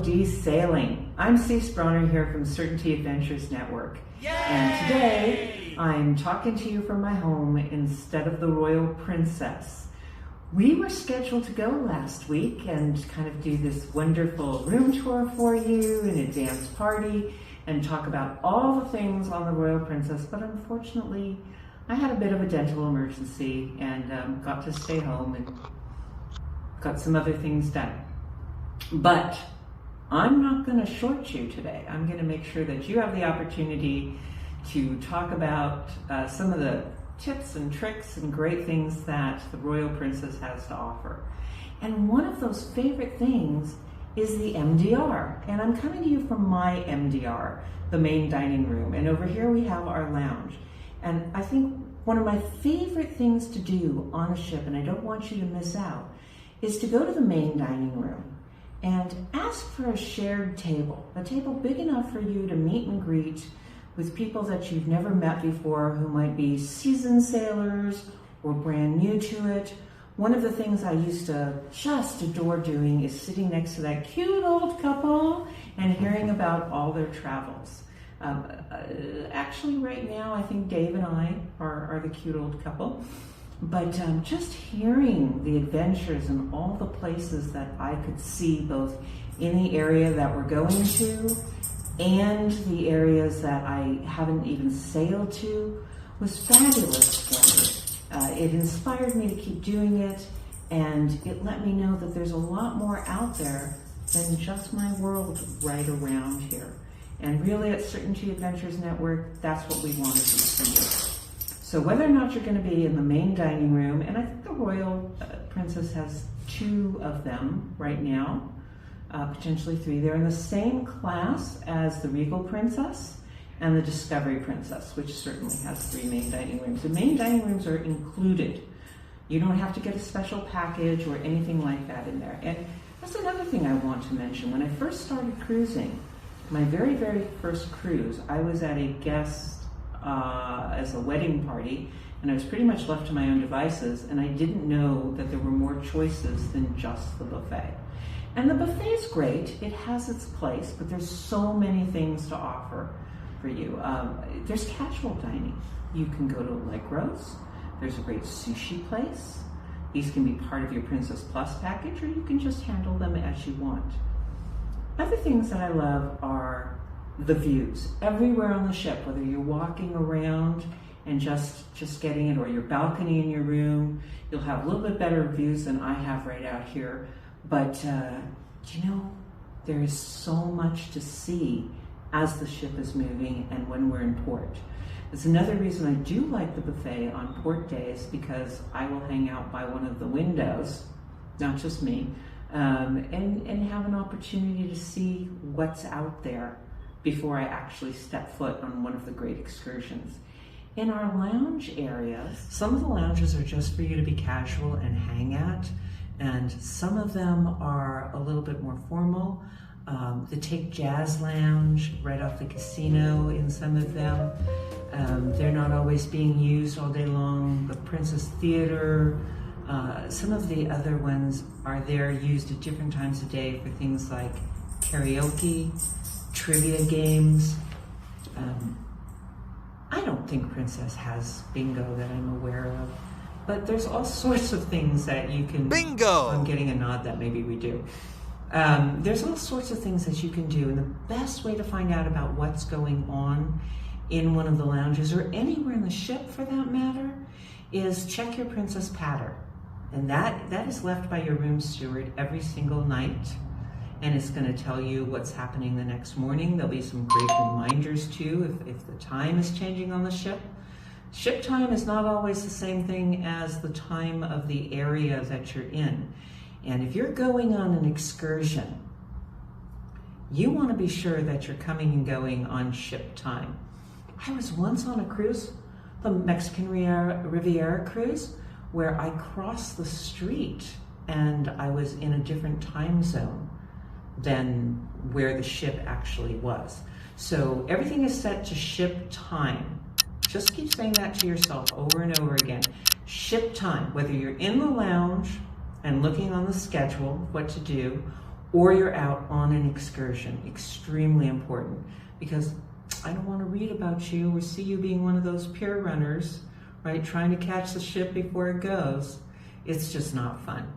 COD sailing. I'm Steve Sproner here from Certainty Adventures Network. Yay! And today I'm talking to you from my home instead of the Royal Princess. We were scheduled to go last week and kind of do this wonderful room tour for you, an advance party, and talk about all the things on the Royal Princess, but unfortunately I had a bit of a dental emergency and got to stay home and got some other things done. But I'm not going to short you today. I'm going to make sure that you have the opportunity to talk about some of the tips and tricks and great things that the Royal Princess has to offer. And one of those favorite things is the MDR. And I'm coming to you from my MDR, the main dining room. And over here we have our lounge. And I think one of my favorite things to do on a ship, and I don't want you to miss out, is to go to the main dining room and ask for a shared table, a table big enough for you to meet and greet with people that you've never met before who might be seasoned sailors or brand new to it. One of the things I used to just adore doing is sitting next to that cute old couple and hearing about all their travels. Actually, right now, I think Dave and I are the cute old couple. But just hearing the adventures and all the places that I could see, both in the area that we're going to and the areas that I haven't even sailed to, was fabulous for me. It inspired me to keep doing it, and it let me know that there's a lot more out there than just my world right around here. And really at Certainty Adventures Network, that's what we want to do for you. So whether or not you're going to be in the main dining room, and I think the Royal Princess has 2 of them right now, potentially 3. They're in the same class as the Regal Princess and the Discovery Princess, which certainly has 3 main dining rooms. The main dining rooms are included. You don't have to get a special package or anything like that in there. And that's another thing I want to mention. When I first started cruising, my very, very first cruise, I was at a guest as a wedding party, and I was pretty much left to my own devices, and I didn't know that there were more choices than just the buffet. And the buffet's great, it has its place, but there's so many things to offer for you. There's casual dining. You can go to Allegro's. There's a great sushi place. These can be part of your Princess Plus package, or you can just handle them as you want. Other things that I love are the views. Everywhere on the ship, whether you're walking around and just getting it, or your balcony in your room, you'll have a little bit better views than I have right out here. But you know, there is so much to see as the ship is moving and when we're in port. It's another reason I do like the buffet on port days, because I will hang out by one of the windows, not just me, and have an opportunity to see what's out there before I actually step foot on one of the great excursions. In our lounge areas, some of the lounges are just for you to be casual and hang at, and some of them are a little bit more formal. The Take Jazz Lounge right off the casino in some of them. They're not always being used all day long. The Princess Theater, some of the other ones are there used at different times of day for things like karaoke, trivia games. I don't think Princess has bingo that I'm aware of, but there's all sorts of things that you can... Bingo! I'm getting a nod that maybe we do. There's all sorts of things that you can do, and the best way to find out about what's going on in one of the lounges, or anywhere in the ship for that matter, is check your Princess Patter. And that is left by your room steward every single night. And it's going to tell you what's happening the next morning. There'll be some great reminders too if the time is changing on the ship. Ship time is not always the same thing as the time of the area that you're in. And if you're going on an excursion, you want to be sure that you're coming and going on ship time. I was once on a cruise, the Mexican Riviera cruise, where I crossed the street and I was in a different time zone than where the ship actually was. So everything is set to ship time. Just keep saying that to yourself over and over again. Ship time, whether you're in the lounge and looking on the schedule what to do, or you're out on an excursion. Extremely important, because I don't want to read about you or see you being one of those pier runners, right, trying to catch the ship before it goes. It's just not fun.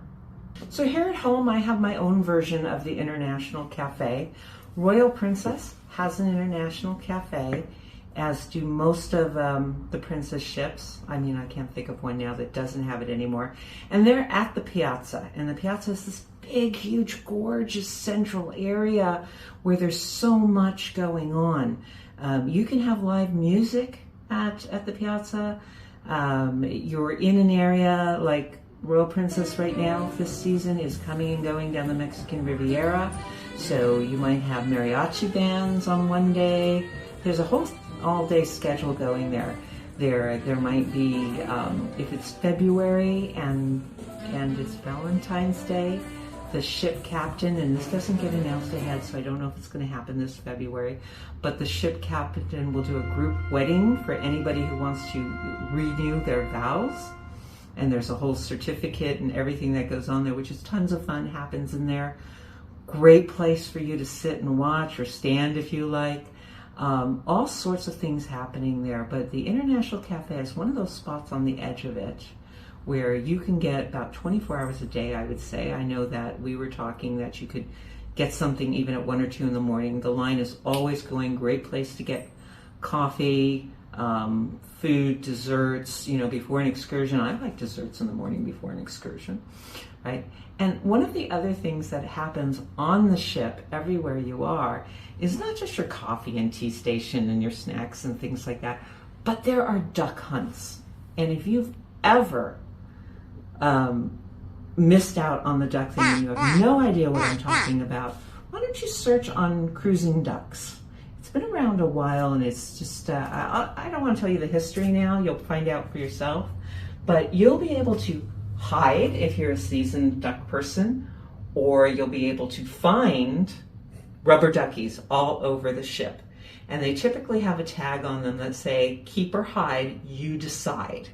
So here at home, I have my own version of the International Cafe. Royal Princess has an International Cafe, as do most of the Princess ships. I mean, I can't think of one now that doesn't have it anymore. And they're at the Piazza. And the Piazza is this big, huge, gorgeous central area where there's so much going on. You can have live music at the Piazza. You're in an area like Royal Princess right now this season is coming and going down the Mexican Riviera. So you might have mariachi bands on one day. There's a whole all-day schedule going there. There might be, if it's February and it's Valentine's Day, the ship captain, and this doesn't get announced ahead, so I don't know if it's going to happen this February, but the ship captain will do a group wedding for anybody who wants to renew their vows. And there's a whole certificate and everything that goes on there, which is tons of fun, happens in there. Great place for you to sit and watch or stand if you like. All sorts of things happening there, but the International Cafe is one of those spots on the edge of it where you can get about 24 hours a day, I would say. I know that we were talking that you could get something even at 1 or 2 in the morning. The line is always going. Great place to get coffee, food, desserts, before an excursion. I like desserts in the morning before an excursion, right? And one of the other things that happens on the ship, everywhere you are, is not just your coffee and tea station and your snacks and things like that, but there are duck hunts. And if you've ever missed out on the duck thing and you have no idea what I'm talking about, why don't you search on cruising ducks? It's been around a while, and it's just, I don't want to tell you the history now. You'll find out for yourself. But you'll be able to hide if you're a seasoned duck person, or you'll be able to find rubber duckies all over the ship. And they typically have a tag on them that say, keep or hide, you decide.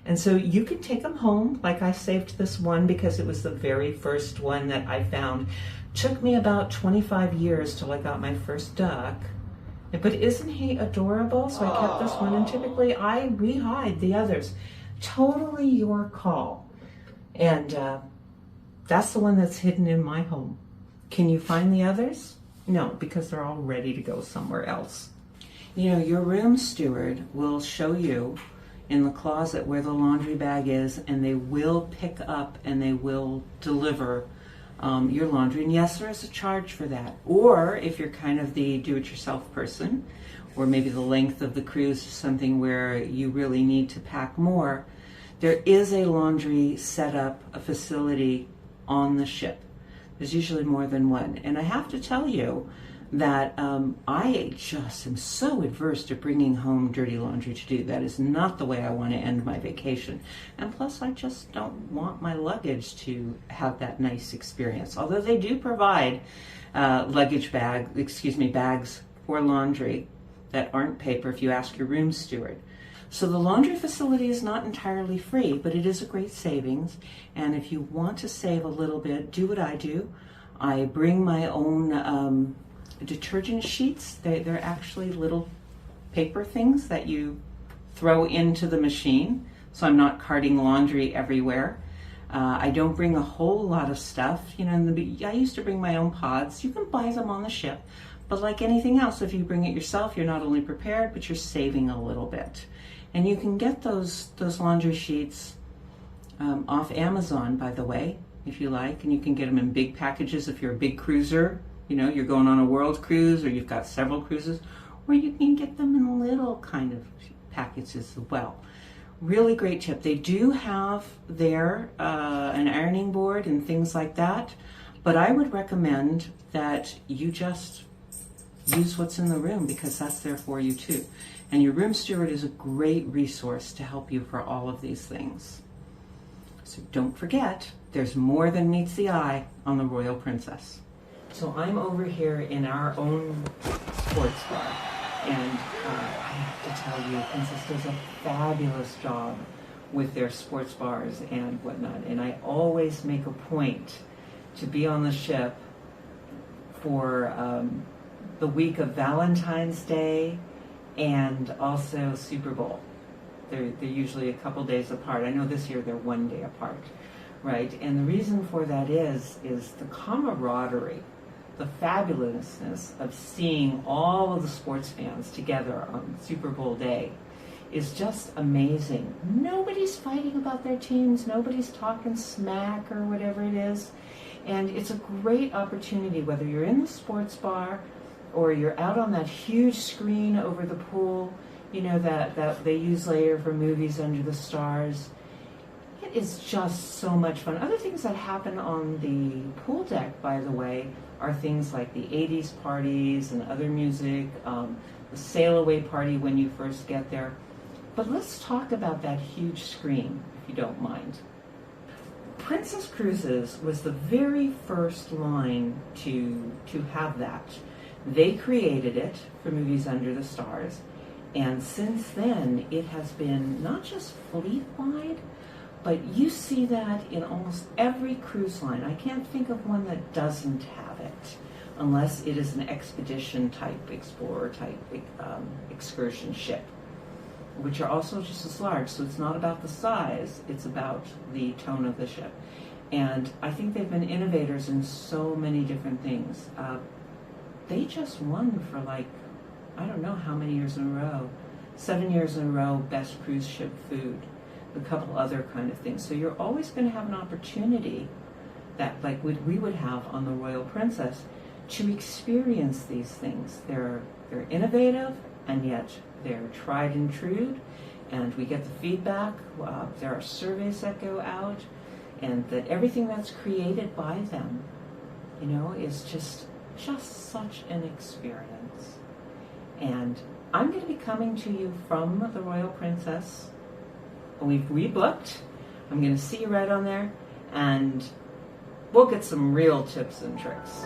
And so you can take them home. Like I saved this one because it was the very first one that I found. Took me about 25 years till I got my first duck. But isn't he adorable? So I kept this one, and typically I re-hide the others. Totally your call. And that's the one that's hidden in my home. Can you find the others? No, because they're all ready to go somewhere else. Your room steward will show you in the closet where the laundry bag is, and they will pick up and they will deliver your laundry. And yes, there is a charge for that. Or if you're kind of the do-it-yourself person, or maybe the length of the cruise is something where you really need to pack more, there is a laundry setup, a facility on the ship. There's usually more than one. And I have to tell you that I just am so adverse to bringing home dirty laundry to do. That is not the way I want to end my vacation. And plus, I just don't want my luggage to have that nice experience. Although they do provide bags for laundry that aren't paper if you ask your room steward. So the laundry facility is not entirely free, but it is a great savings. And if you want to save a little bit, do what I do. I bring my own detergent sheets. They're actually little paper things that you throw into the machine, so I'm not carting laundry everywhere. I don't bring a whole lot of stuff. I used to bring my own pods. You can buy them on the ship, but like anything else, if you bring it yourself, you're not only prepared, but you're saving a little bit. And you can get those laundry sheets off Amazon, by the way, if you like, and you can get them in big packages if you're a big cruiser. You're going on a world cruise, or you've got several cruises, or you can get them in little kind of packages as well. Really great tip. They do have there an ironing board and things like that, but I would recommend that you just use what's in the room, because that's there for you too. And your room steward is a great resource to help you for all of these things. So don't forget, there's more than meets the eye on the Royal Princess. So I'm over here in our own sports bar, and I have to tell you, Princess does a fabulous job with their sports bars and whatnot, and I always make a point to be on the ship for the week of Valentine's Day and also Super Bowl. They're usually a couple days apart. I know this year they're 1 day apart, right? And the reason for that is the camaraderie, the fabulousness of seeing all of the sports fans together on Super Bowl day is just amazing. Nobody's fighting about their teams. Nobody's talking smack or whatever it is. And it's a great opportunity, whether you're in the sports bar or you're out on that huge screen over the pool, you know, that they use later for movies under the stars. It is just so much fun. Other things that happen on the pool deck, by the way, are things like the 80s parties and other music, the sail away party when you first get there. But let's talk about that huge screen, if you don't mind. Princess Cruises was the very first line to have that. They created it for movies under the stars, and since then it has been not just fleet-wide, but you see that in almost every cruise line. I can't think of one that doesn't have it, unless it is an expedition type, explorer type excursion ship, which are also just as large. So it's not about the size, it's about the tone of the ship. And I think they've been innovators in so many different things. They just won for like, I don't know how many years in a row, 7 years in a row, best cruise ship food, a couple other kind of things. So you're always going to have an opportunity that like we would have on the Royal Princess to experience these things. They're innovative, and yet they're tried and true, and we get the feedback. There are surveys that go out, and that everything that's created by them, you know, is just such an experience. And I'm going to be coming to you from the Royal Princess. We've rebooked. I'm going to see you right on there, and we'll get some real tips and tricks.